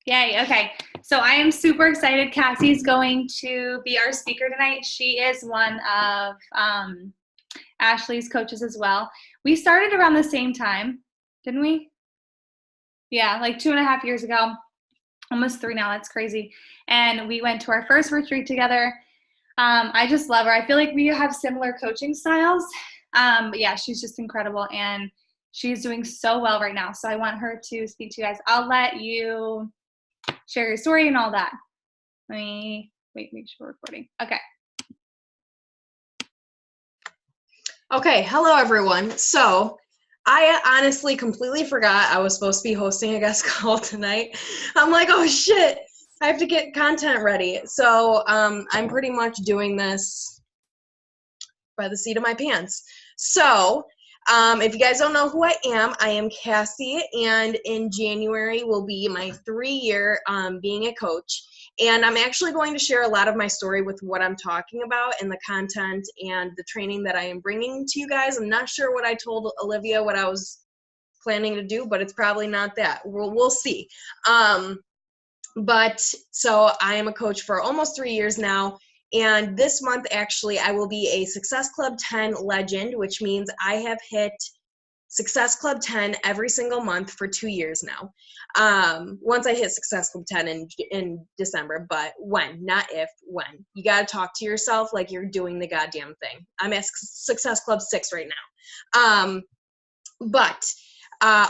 Yay. Okay. So I am super excited. Cassie's going to be our speaker tonight. She is one of Ashley's coaches as well. We started around the same time, didn't we? Yeah, like 2.5 years ago, almost 3 now. That's crazy. And we went to our first retreat together. I just love her. I feel like we have similar coaching styles. But yeah, she's just incredible. And she's doing so well right now. So I want her to speak to you guys. I'll let you share your story and all that. Let me make sure we're recording. Okay. Okay, hello everyone. So I honestly completely forgot I was supposed to be hosting a guest call tonight. I'm like, oh shit, I have to get content ready. So I'm pretty much doing this by the seat of my pants. So if you guys don't know who I am Cassie, and in January will be my 3-year being a coach. And I'm actually going to share a lot of my story with what I'm talking about and the content and the training that I am bringing to you guys. I'm not sure what I told Olivia what I was planning to do, but it's probably not that. We'll see. But so I am a coach for almost 3 years now. And this month, actually, I will be a Success Club 10 legend, which means I have hit Success Club 10 every single month for 2 years now. Once I hit Success Club 10 in December, but when, not if, when. You got to talk to yourself like you're doing the goddamn thing. I'm at Success Club 6 right now.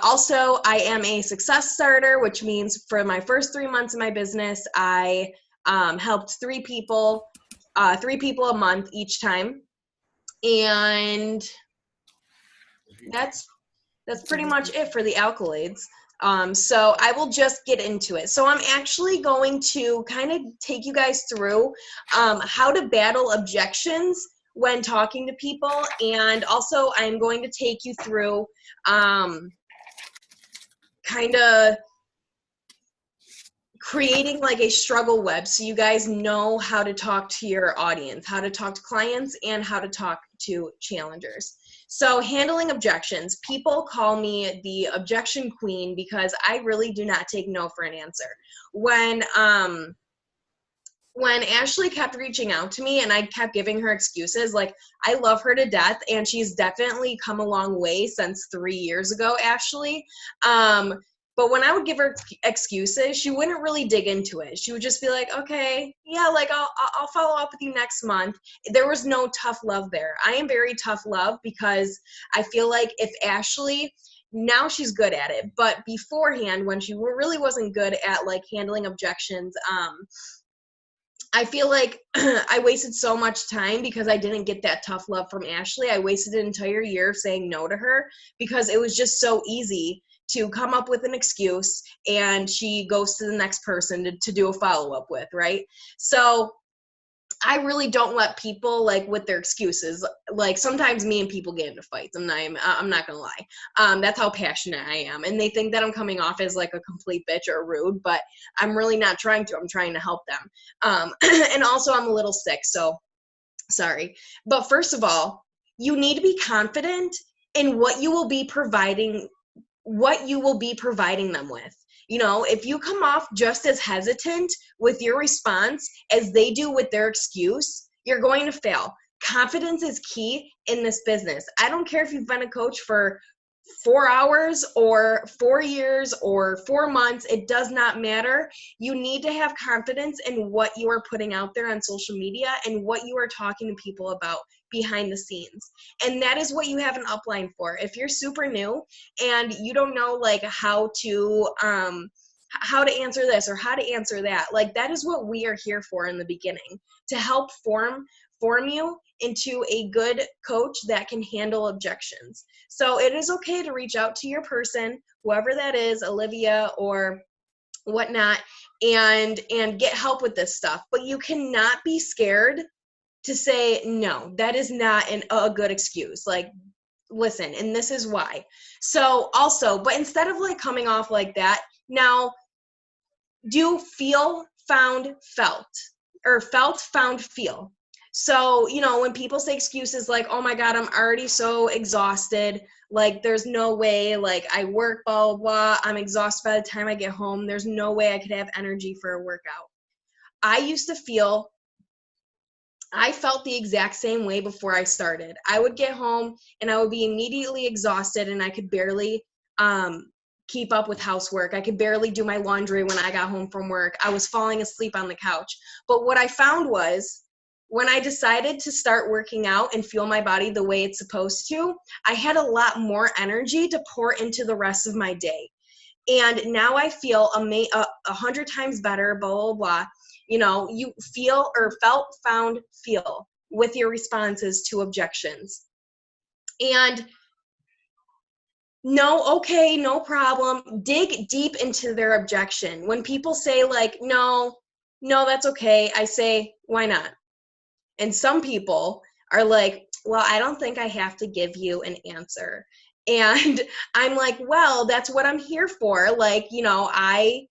Also, I am a success starter, which means for my first 3 months of my business, I helped 3 people a month each time. And that's pretty much it for the accolades. So I will just get into it. So I'm actually going to kind of take you guys through how to battle objections when talking to people. And also I'm going to take you through kind of creating like a struggle web so you guys know how to talk to your audience, how to talk to clients, and how to talk to challengers. So handling objections. People call me the objection queen because I really do not take no for an answer. When Ashley kept reaching out to me and I kept giving her excuses, like I love her to death and she's definitely come a long way since 3 years ago, Ashley. But when I would give her excuses, she wouldn't really dig into it. She would just be like, okay, yeah, like I'll follow up with you next month. There was no tough love there. I am very tough love because I feel like if Ashley, now she's good at it, but beforehand when she really wasn't good at like handling objections, I feel like I wasted so much time because I didn't get that tough love from Ashley. I wasted an entire year saying no to her because it was just so easy to come up with an excuse and she goes to the next person to do a follow-up with, right? So I really don't let people like with their excuses. Like sometimes me and people get into fights. I'm not gonna lie. That's how passionate I am, and they think that I'm coming off as like a complete bitch or rude, but I'm really not trying to. I'm trying to help them. And also I'm a little sick, so sorry. But first of all, you need to be confident in what you will be providing them with. You know, if you come off just as hesitant with your response as they do with their excuse, you're going to fail. Confidence is key in this business. I don't care if you've been a coach for 4 hours or 4 years or 4 months, it does not matter. You need to have confidence in what you are putting out there on social media and what you are talking to people about behind the scenes. And that is what you have an upline for. If you're super new and you don't know like how to answer this or how to answer that, like that is what we are here for in the beginning, to help form you into a good coach that can handle objections. So it is okay to reach out to your person, whoever that is, Olivia or whatnot, and get help with this stuff. But you cannot be scared to say, no, that is not a good excuse. Like, listen, and this is why. So also, but instead of like coming off like that, now do feel, found, felt, or felt, found, feel. So, you know, when people say excuses like, oh my God, I'm already so exhausted. Like, there's no way, like, I work, blah, blah, blah. I'm exhausted by the time I get home. There's no way I could have energy for a workout. I felt the exact same way before I started. I would get home and I would be immediately exhausted, and I could barely keep up with housework. I could barely do my laundry when I got home from work. I was falling asleep on the couch. But what I found was, when I decided to start working out and feel my body the way it's supposed to, I had a lot more energy to pour into the rest of my day. And now I feel 100 times better, blah, blah, blah. You know, you feel or felt, found, feel with your responses to objections. And no, okay, no problem. Dig deep into their objection. When people say, like, no, that's okay, I say, why not? And some people are like, well, I don't think I have to give you an answer. And I'm like, well, that's what I'm here for. Like, you know, I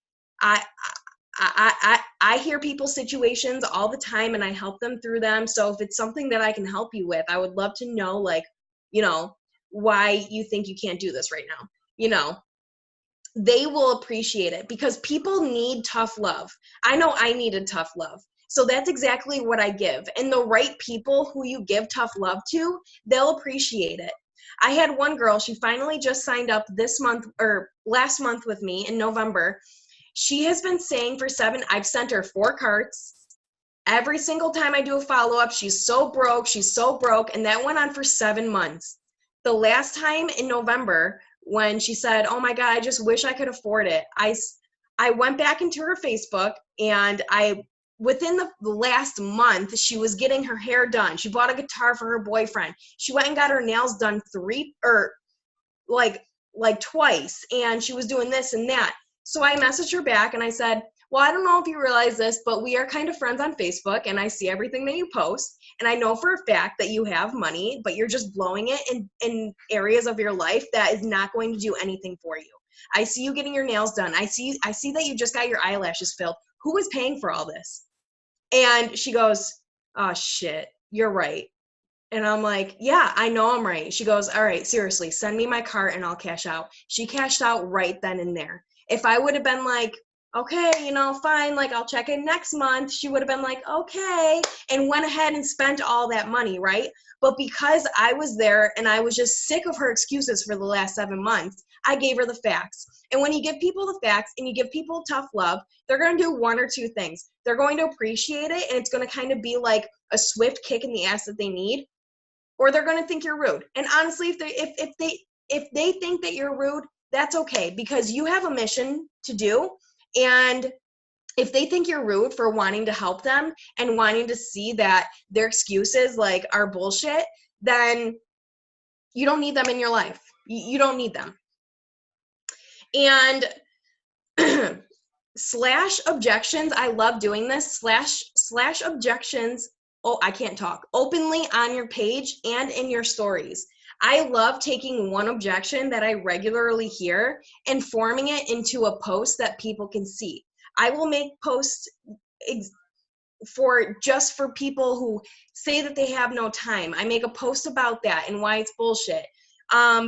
hear people's situations all the time, and I help them through them. So if it's something that I can help you with, I would love to know, like, you know, why you think you can't do this right now. You know, they will appreciate it, because people need tough love. I know I needed tough love. So that's exactly what I give. And the right people who you give tough love to, they'll appreciate it. I had one girl, she finally just signed up this month or last month with me in November. She has been saying I've sent her 4 carts. Every single time I do a follow-up, she's so broke, and that went on for 7 months. The last time in November, when she said, oh my God, I just wish I could afford it, I went back into her Facebook, and within the last month, she was getting her hair done. She bought a guitar for her boyfriend. She went and got her nails done twice, and she was doing this and that. So I messaged her back and I said, well, I don't know if you realize this, but we are kind of friends on Facebook, and I see everything that you post, and I know for a fact that you have money, but you're just blowing it in areas of your life that is not going to do anything for you. I see you getting your nails done. I see that you just got your eyelashes filled. Who is paying for all this? And she goes, oh shit, you're right. And I'm like, yeah, I know I'm right. She goes, all right, seriously, send me my cart and I'll cash out. She cashed out right then and there. If I would have been like, okay, you know, fine, like, I'll check in next month, she would have been like, okay, and went ahead and spent all that money, right? But because I was there and I was just sick of her excuses for the last 7 months, I gave her the facts. And when you give people the facts and you give people tough love, they're going to do one or two things. They're going to appreciate it, and it's going to kind of be like a swift kick in the ass that they need, or they're going to think you're rude. And honestly, if they think that you're rude, that's okay, because you have a mission to do. And if they think you're rude for wanting to help them and wanting to see that their excuses, like, are bullshit, then you don't need them in your life. You don't need them. And slash objections, I love doing this. Slash objections, oh, I can't talk, openly on your page and in your stories. I love taking one objection that I regularly hear and forming it into a post that people can see. I will make posts for people who say that they have no time. I make a post about that and why it's bullshit.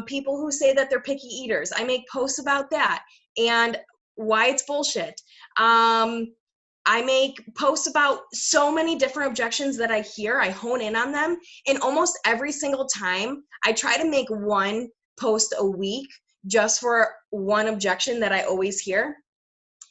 People who say that they're picky eaters, I make posts about that and why it's bullshit. I make posts about so many different objections that I hear. I hone in on them. And almost every single time, I try to make one post a week just for one objection that I always hear.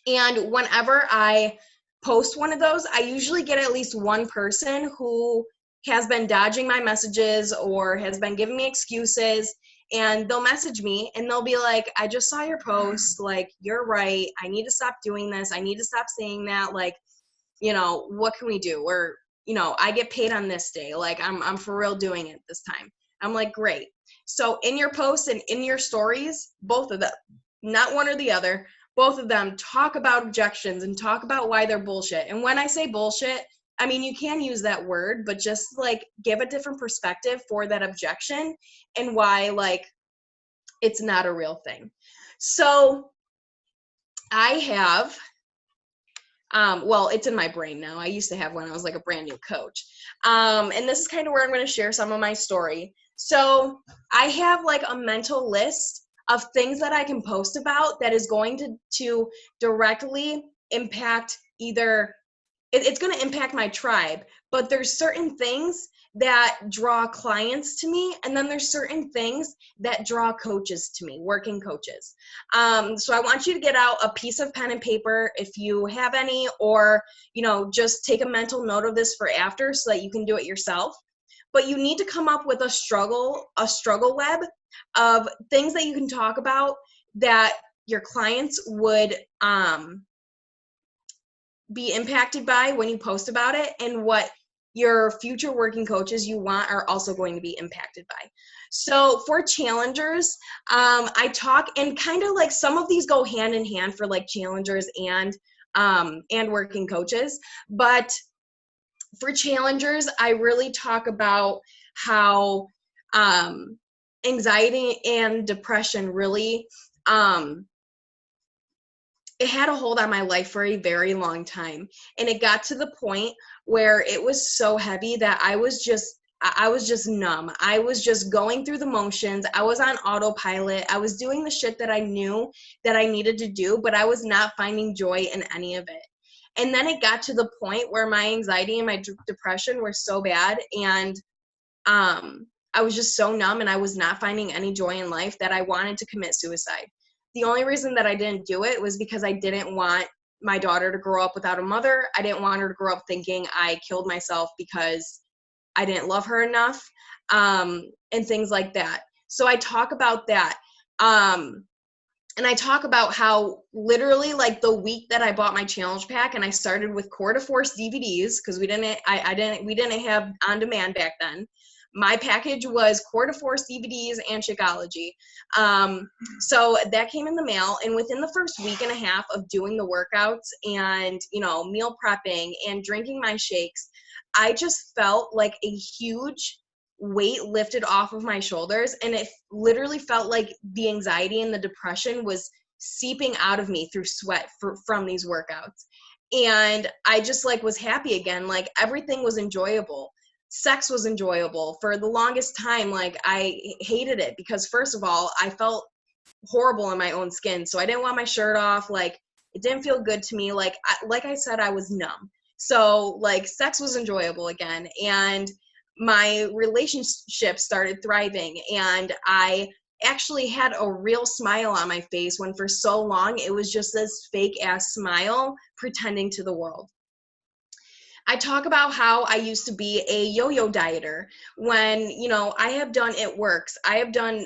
And whenever I post one of those, I usually get at least one person who has been dodging my messages or has been giving me excuses. And they'll message me and they'll be like, I just saw your post. Like, you're right. I need to stop doing this. I need to stop saying that. Like, you know, what can we do? Or, you know, I get paid on this day. Like, I'm for real doing it this time. I'm like, great. So in your posts and in your stories, both of them, not one or the other, both of them talk about objections and talk about why they're bullshit. And when I say bullshit, I mean, you can use that word, but just like give a different perspective for that objection and why, like, it's not a real thing. So I have, well, it's in my brain now. I used to have when I was like a brand new coach. And this is kind of where I'm going to share some of my story. So I have like a mental list of things that I can post about that is going to directly impact either it's going to impact my tribe, but there's certain things that draw clients to me, and then there's certain things that draw coaches to me, working coaches. So I want you to get out a piece of pen and paper if you have any, or just take a mental note of this for after so that you can do it yourself. But you need to come up with a struggle web of things that you can talk about that your clients would be impacted by when you post about it, and what your future working coaches you want are also going to be impacted by. So for challengers, I talk, and kind of like some of these go hand in hand for like challengers and working coaches. But for challengers, I really talk about how anxiety and depression really it had a hold on my life for a very long time. And it got to the point where it was so heavy that I was just numb. I was just going through the motions. I was on autopilot. I was doing the shit that I knew that I needed to do, but I was not finding joy in any of it. And then it got to the point where my anxiety and my depression were so bad, and I was just so numb, and I was not finding any joy in life, that I wanted to commit suicide. The only reason that I didn't do it was because I didn't want my daughter to grow up without a mother. I didn't want her to grow up thinking I killed myself because I didn't love her enough, and things like that. So I talk about that. And I talk about how literally like the week that I bought my challenge pack, and I started with Core to Force DVDs, because we didn't have on demand back then. My package was Core to Force DVDs and Shakeology. So that came in the mail, and within the first week and a half of doing the workouts and meal prepping and drinking my shakes, I just felt like a huge weight lifted off of my shoulders, and it literally felt like the anxiety and the depression was seeping out of me through sweat from these workouts. And I just like was happy again. Like everything was enjoyable. Sex was enjoyable. For the longest time, like I hated it because first of all, I felt horrible in my own skin. So I didn't want my shirt off. Like it didn't feel good to me. Like I said, I was numb. So like sex was enjoyable again. And my relationship started thriving, and I actually had a real smile on my face when for so long it was just this fake ass smile pretending to the world. I talk about how I used to be a yo-yo dieter when, I have done It Works. I have done,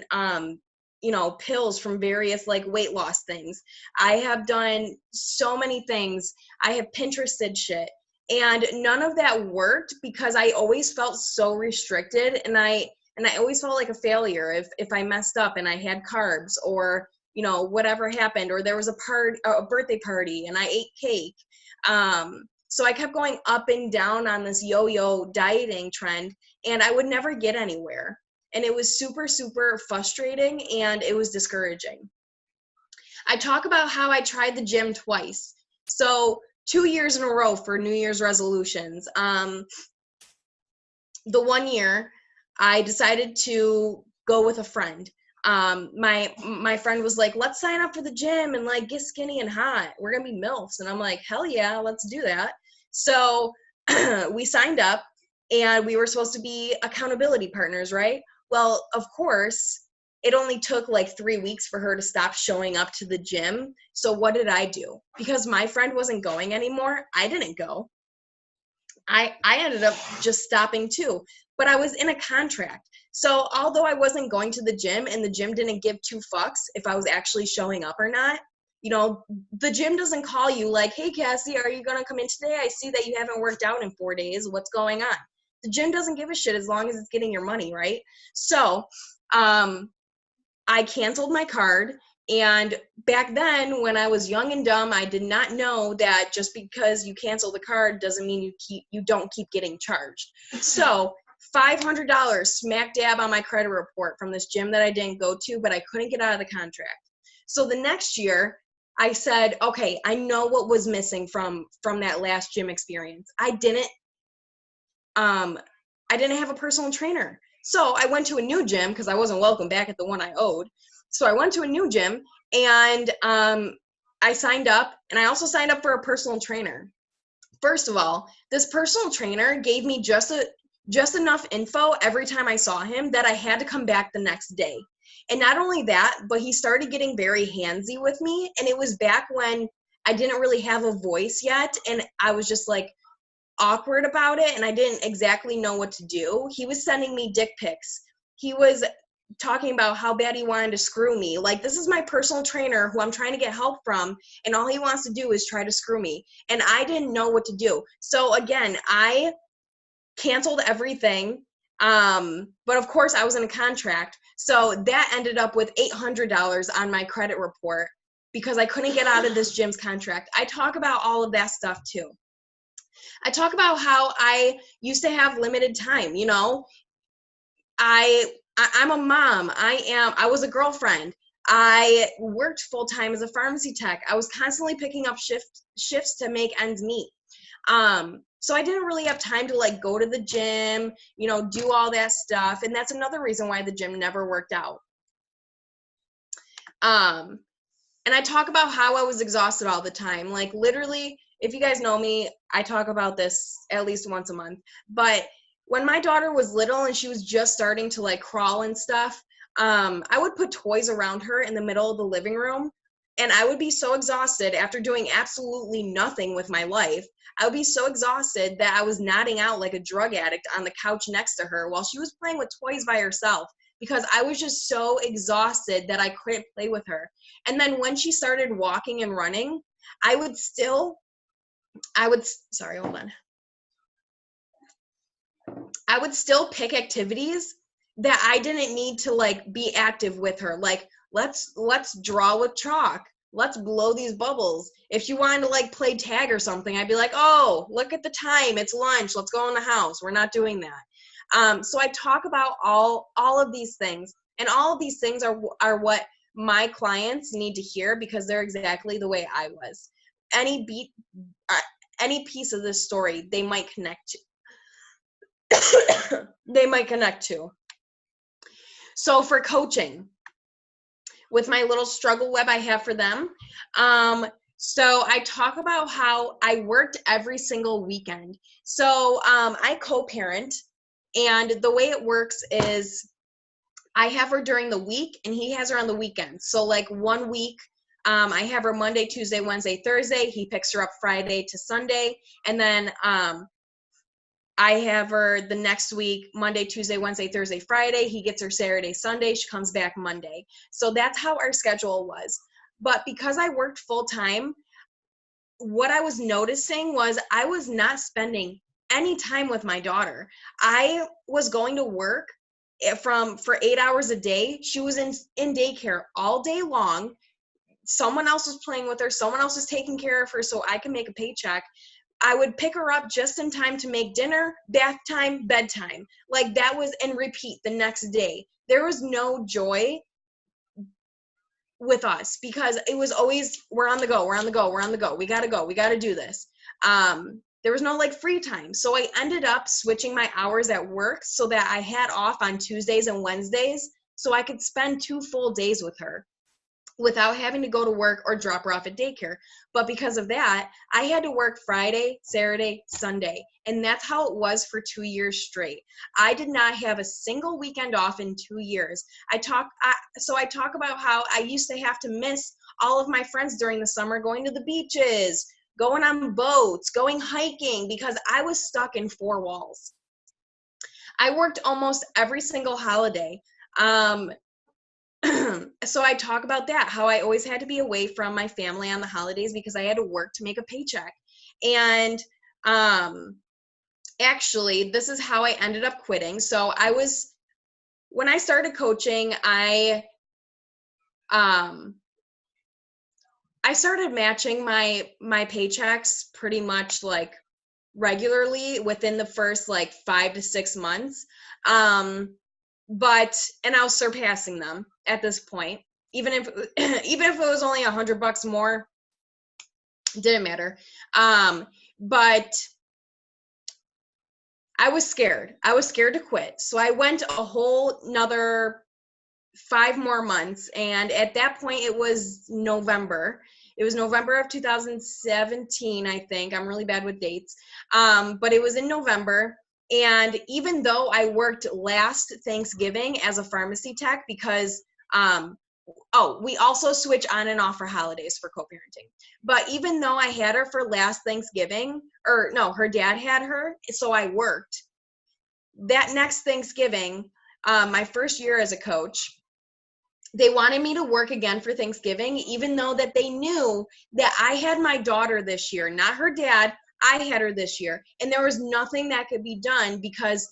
pills from various like weight loss things. I have done so many things. I have Pinterested shit. And none of that worked because I always felt so restricted, and I always felt like a failure if I messed up and I had carbs, or whatever happened, or there was a birthday party and I ate cake. So I kept going up and down on this yo-yo dieting trend, and I would never get anywhere. And it was super, super frustrating, and it was discouraging. I talk about how I tried the gym twice. So 2 years in a row for New Year's resolutions. The one year I decided to go with a friend. My friend was like, let's sign up for the gym and like get skinny and hot. We're gonna be MILFs. And I'm like, hell yeah, let's do that. So we signed up, and we were supposed to be accountability partners, right? Well, of course, it only took like 3 weeks for her to stop showing up to the gym. So what did I do? Because my friend wasn't going anymore, I didn't go. I ended up just stopping too, but I was in a contract. So although I wasn't going to the gym, and the gym didn't give two fucks if I was actually showing up or not, the gym doesn't call you like, hey, Cassie, are you going to come in today? I see that you haven't worked out in 4 days. What's going on? The gym doesn't give a shit as long as it's getting your money, right? So I canceled my card. And back then, when I was young and dumb, I did not know that just because you cancel the card doesn't mean you don't keep getting charged. So $500 smack dab on my credit report from this gym that I didn't go to, but I couldn't get out of the contract. So the next year, I said, okay, I know what was missing from that last gym experience. I didn't have a personal trainer. So I went to a new gym because I wasn't welcome back at the one I owed. So I went to a new gym, and I signed up, and I also signed up for a personal trainer. First of all, this personal trainer gave me just enough info every time I saw him that I had to come back the next day. And not only that, but he started getting very handsy with me. And it was back when I didn't really have a voice yet. And I was just like awkward about it. And I didn't exactly know what to do. He was sending me dick pics. He was talking about how bad he wanted to screw me. Like, this is my personal trainer who I'm trying to get help from, and all he wants to do is try to screw me. And I didn't know what to do. So again, I canceled everything. But of course I was in a contract. So that ended up with $800 on my credit report because I couldn't get out of this gym's contract. I talk about all of that stuff too. I talk about how I used to have limited time. You know, I'm a mom. I was a girlfriend. I worked full time as a pharmacy tech. I was constantly picking up shifts to make ends meet. So I didn't really have time to like go to the gym, you know, do all that stuff. And that's another reason why the gym never worked out. And I talk about how I was exhausted all the time. Like, literally, if you guys know me, I talk about this at least once a month. But when my daughter was little and she was just starting to like crawl and stuff, I would put toys around her in the middle of the living room. And I would be so exhausted after doing absolutely nothing with my life. I would be so exhausted that I was nodding out like a drug addict on the couch next to her while she was playing with toys by herself, because I was just so exhausted that I couldn't play with her. And then when she started walking and running, I would still pick activities that I didn't need to like be active with her. Like, let's draw with chalk. Let's blow these bubbles. If she wanted to like play tag or something, I'd be like, oh, look at the time. It's lunch. Let's go in the house. We're not doing that. So I talk about all of these things, and all of these things are what my clients need to hear, because they're exactly the way I was. Any piece of this story they might connect to. They might connect to. So for coaching, with my little struggle web I have for them, so I talk about how I worked every single weekend. So I co-parent, and the way it works is I have her during the week and he has her on the weekends. So like 1 week, I have her Monday, Tuesday, Wednesday, Thursday. He picks her up Friday to Sunday. And then I have her the next week, Monday, Tuesday, Wednesday, Thursday, Friday. He gets her Saturday, Sunday. She comes back Monday. So that's how our schedule was. But because I worked full time, what I was noticing was I was not spending any time with my daughter. I was going to work for 8 hours a day. She was in daycare all day long. Someone else was playing with her. Someone else was taking care of her so I can make a paycheck. I would pick her up just in time to make dinner, bath time, bedtime. Like, that was, and repeat the next day. There was no joy with us because it was always, we're on the go. We gotta do this. There was no like free time. So I ended up switching my hours at work so that I had off on Tuesdays and Wednesdays so I could spend 2 full days with her without having to go to work or drop her off at daycare. But because of that, I had to work Friday, Saturday, Sunday. And that's how it was for 2 years straight. I did not have a single weekend off in 2 years. I talk about how I used to have to miss all of my friends during the summer going to the beaches, going on boats, going hiking, because I was stuck in 4 walls. I worked almost every single holiday. So I talk about that, how I always had to be away from my family on the holidays because I had to work to make a paycheck. And actually, this is how I ended up quitting. So when I started coaching, I started matching my paychecks pretty much like regularly within the first like 5 to 6 months. And I was surpassing them at this point. Even if it was only $100 more, didn't matter. But I was scared. I was scared to quit. So I went a whole another 5 more months. And at that point, it was November. It was November of 2017, I think. I'm really bad with dates. But it was in November. And even though I worked last Thanksgiving as a pharmacy tech, because we also switch on and off for holidays for co-parenting. But even though I had her for last Thanksgiving, or no, her dad had her, so I worked. That next Thanksgiving, my first year as a coach, they wanted me to work again for Thanksgiving, even though that they knew that I had my daughter this year, not her dad. I had her this year. And there was nothing that could be done because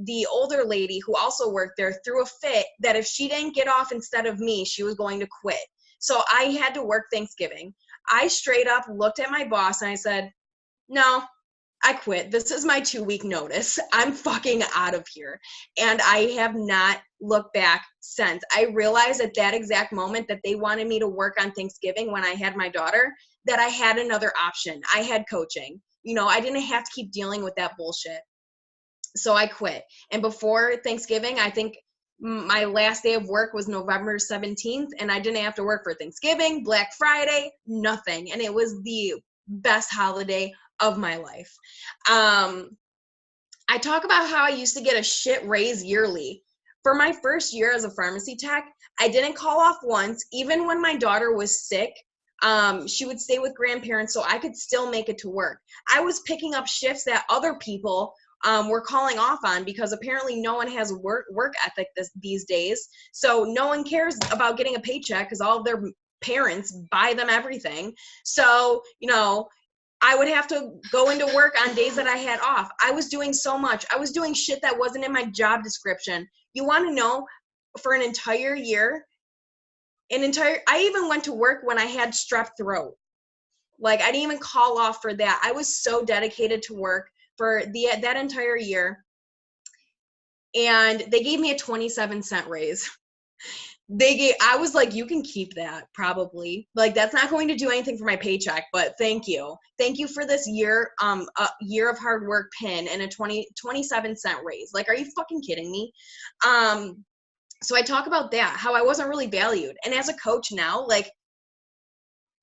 the older lady who also worked there threw a fit that if she didn't get off instead of me, she was going to quit. So I had to work Thanksgiving. I straight up looked at my boss and I said, no, I quit. This is my 2-week notice. I'm fucking out of here. And I have not looked back since. I realized at that exact moment that they wanted me to work on Thanksgiving when I had my daughter, that I had another option. I had coaching. You know, I didn't have to keep dealing with that bullshit. So I quit. And before Thanksgiving, I think my last day of work was November 17th, and I didn't have to work for Thanksgiving, Black Friday, nothing. And it was the best holiday of my life. I talk about how I used to get a shit raise yearly. For my first year as a pharmacy tech, I didn't call off once. Even when my daughter was sick, she would stay with grandparents so I could still make it to work. I was picking up shifts that other people were calling off on because apparently no one has work ethic these days. So no one cares about getting a paycheck because all of their parents buy them everything. So, you know, I would have to go into work on days that I had off. I was doing so much. I was doing shit that wasn't in my job description. You want to know, for an entire year, I even went to work when I had strep throat. Like, I didn't even call off for that. I was so dedicated to work for that entire year. And they gave me a 27-cent raise. I was like, you can keep that probably. Like, that's not going to do anything for my paycheck, but thank you. Thank you for this year, a year of hard work pin and a 27-cent raise. Like, are you fucking kidding me? So I talk about that, how I wasn't really valued. And as a coach now, like,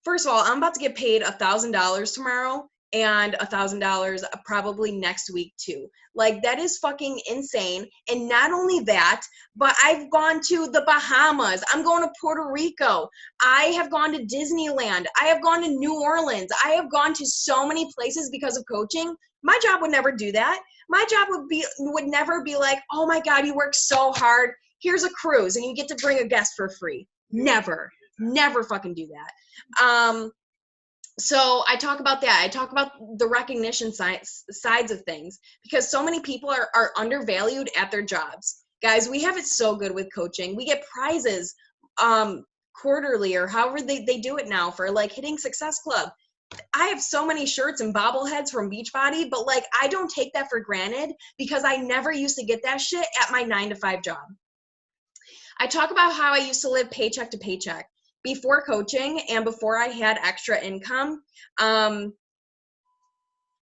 first of all, I'm about to get paid $1,000 tomorrow and $1,000 probably next week too. Like, that is fucking insane. And not only that, but I've gone to the Bahamas. I'm going to Puerto Rico. I have gone to Disneyland. I have gone to New Orleans. I have gone to so many places because of coaching. My job would never do that. My job would never be like, oh my God, you work so hard. Here's a cruise and you get to bring a guest for free. Never fucking do that. So I talk about that. I talk about the recognition sides of things because so many people are undervalued at their jobs. Guys, we have it so good with coaching. We get prizes quarterly or however they do it now for like hitting Success Club. I have so many shirts and bobbleheads from Beachbody, but like I don't take that for granted because I never used to get that shit at my 9-to-5 job. I talk about how I used to live paycheck to paycheck. Before coaching and before I had extra income, I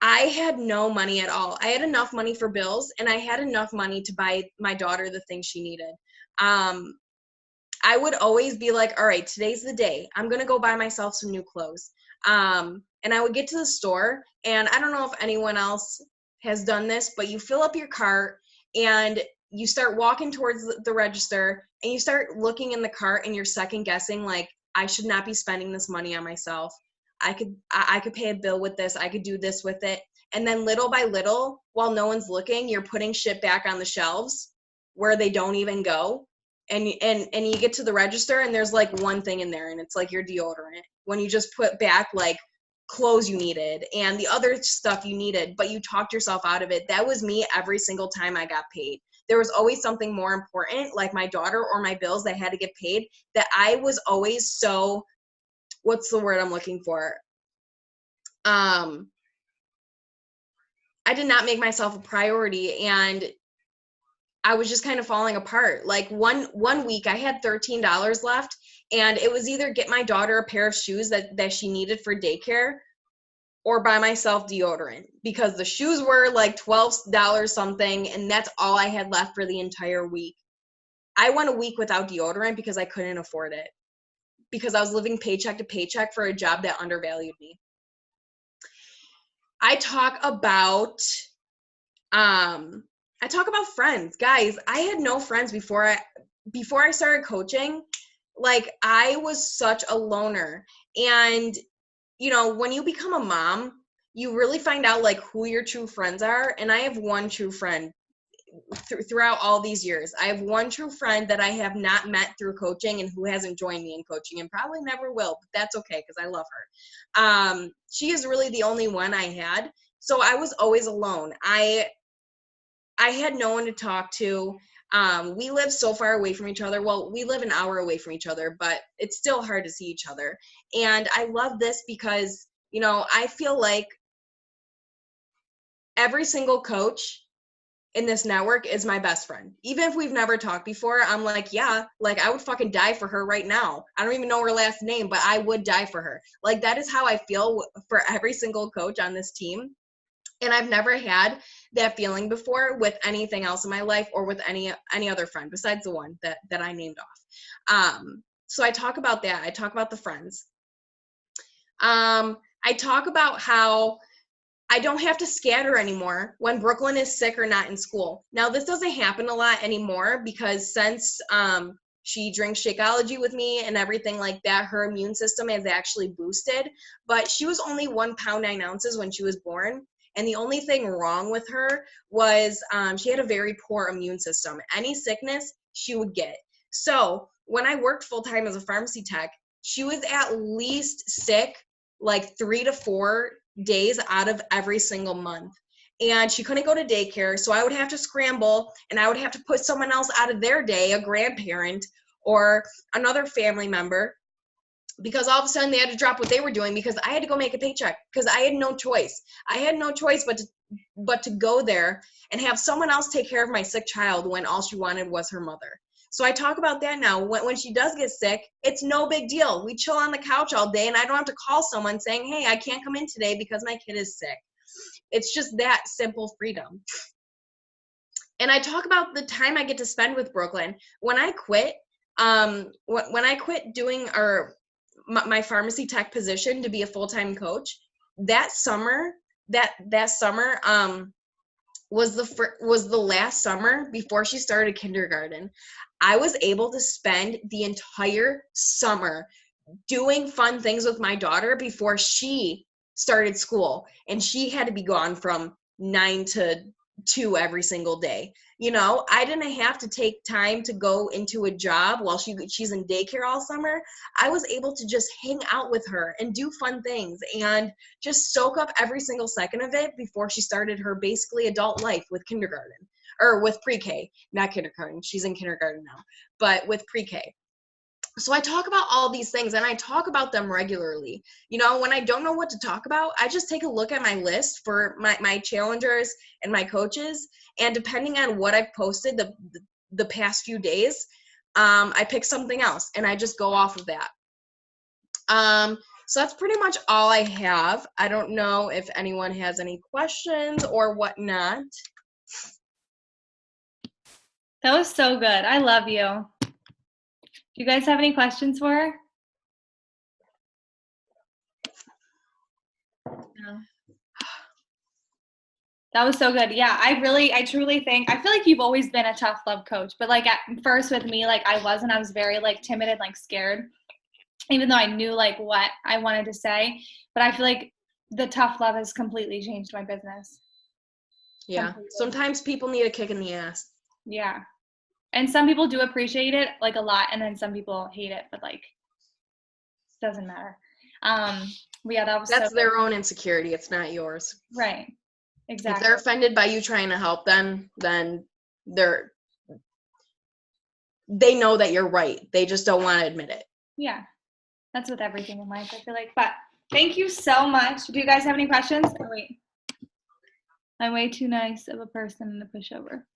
had no money at all. I had enough money for bills and I had enough money to buy my daughter the things she needed. I would always be like, all right, today's the day. I'm going to go buy myself some new clothes. And I would get to the store and I don't know if anyone else has done this, but you fill up your cart and you start walking towards the register and you start looking in the cart and you're second guessing, like, I should not be spending this money on myself. I could pay a bill with this. I could do this with it. And then little by little, while no one's looking, you're putting shit back on the shelves where they don't even go. And you get to the register and there's like one thing in there and it's like your deodorant when you just put back like clothes you needed and the other stuff you needed, but you talked yourself out of it. That was me every single time I got paid. There was always something more important, like my daughter or my bills that had to get paid, that I was always so, what's the word I'm looking for? I did not make myself a priority and I was just kind of falling apart. Like one week I had $13 left and it was either get my daughter a pair of shoes that she needed for daycare or buy myself deodorant because the shoes were like $12 something, and that's all I had left for the entire week. I went a week without deodorant because I couldn't afford it, because I was living paycheck to paycheck for a job that undervalued me. I talk about friends. Guys, I had no friends before I started coaching. Like, I was such a loner. And, you know, when you become a mom, you really find out like who your true friends are. And I have one true friend throughout all these years. I have one true friend that I have not met through coaching and who hasn't joined me in coaching and probably never will, but that's okay because I love her. She is really the only one I had. So I was always alone. I had no one to talk to. We live so far away from each other. Well, we live an hour away from each other, but it's still hard to see each other. And I love this because, you know, I feel like every single coach in this network is my best friend. Even if we've never talked before, I'm like, yeah, like I would fucking die for her right now. I don't even know her last name, but I would die for her. Like, that is how I feel for every single coach on this team. And I've never had that feeling before with anything else in my life or with any other friend besides the one that I named off. So I talk about that. I talk about the friends. I talk about how I don't have to scatter anymore when Brooklyn is sick or not in school. Now, this doesn't happen a lot anymore because since she drinks Shakeology with me and everything like that, her immune system has actually boosted. But she was only 1 pound 9 ounces when she was born. And the only thing wrong with her was she had a very poor immune system. Any sickness, she would get. So when I worked full-time as a pharmacy tech, she was at least sick like 3 to 4 days out of every single month. And she couldn't go to daycare, so I would have to scramble, and I would have to put someone else out of their day, a grandparent or another family member, because all of a sudden they had to drop what they were doing because I had to go make a paycheck because I had no choice. I had no choice but to go there and have someone else take care of my sick child when all she wanted was her mother. So I talk about that now. When she does get sick, it's no big deal. We chill on the couch all day, and I don't have to call someone saying, hey, I can't come in today because my kid is sick. It's just that simple freedom. And I talk about the time I get to spend with Brooklyn. When I quit, when I quit doing my pharmacy tech position to be a full-time coach, that summer was the last summer before she started kindergarten. I was able to spend the entire summer doing fun things with my daughter before she started school, and she had to be gone from 9 to 2 every single day. You know, I didn't have to take time to go into a job while she's in daycare all summer. I was able to just hang out with her and do fun things and just soak up every single second of it before she started her basically adult life with kindergarten, or with pre-K, not kindergarten. She's in kindergarten now, but with pre-K. So I talk about all these things, and I talk about them regularly. You know, when I don't know what to talk about, I just take a look at my list for my challengers and my coaches, and depending on what I've posted the past few days, I pick something else, and I just go off of that. So that's pretty much all I have. I don't know if anyone has any questions or whatnot. That was so good. I love you. Do you guys have any questions for her? No. That was so good. Yeah, I truly think, I feel like you've always been a tough love coach, but like at first with me, like I was very like timid and like scared, even though I knew like what I wanted to say. But I feel like the tough love has completely changed my business. Yeah. Completely. Sometimes people need a kick in the ass. Yeah. And some people do appreciate it like a lot, and then some people hate it, but like doesn't matter. But yeah, that's their own insecurity. It's not yours. Right. Exactly. If they're offended by you trying to help them, then they know that you're right. They just don't want to admit it. Yeah. That's with everything in life, I feel like. But thank you so much. Do you guys have any questions? Oh, wait. I'm way too nice of a person to push over.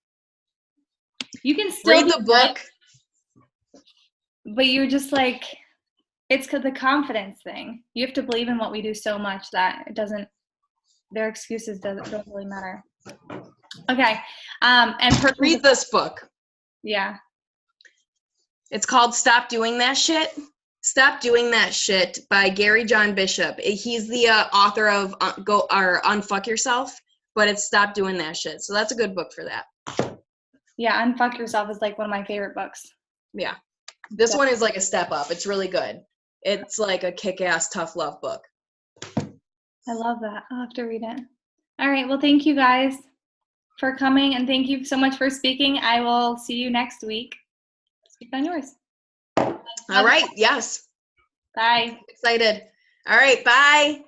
You can still read the book. But you're just like, it's the confidence thing. You have to believe in what we do so much that it doesn't their excuses don't really matter. Okay. And read this book. Yeah. It's called Stop Doing That Shit. Stop Doing That Shit by Gary John Bishop. He's the author of Unfuck Yourself, but it's Stop Doing That Shit. So that's a good book for that. Yeah, Unfuck Yourself is like one of my favorite books. Yeah. This one is like a step up. It's really good. It's like a kick-ass tough love book. I love that. I'll have to read it. All right. Well, thank you guys for coming, and thank you so much for speaking. I will see you next week. Speak on yours. All right. Yes. Bye. Excited. All right. Bye.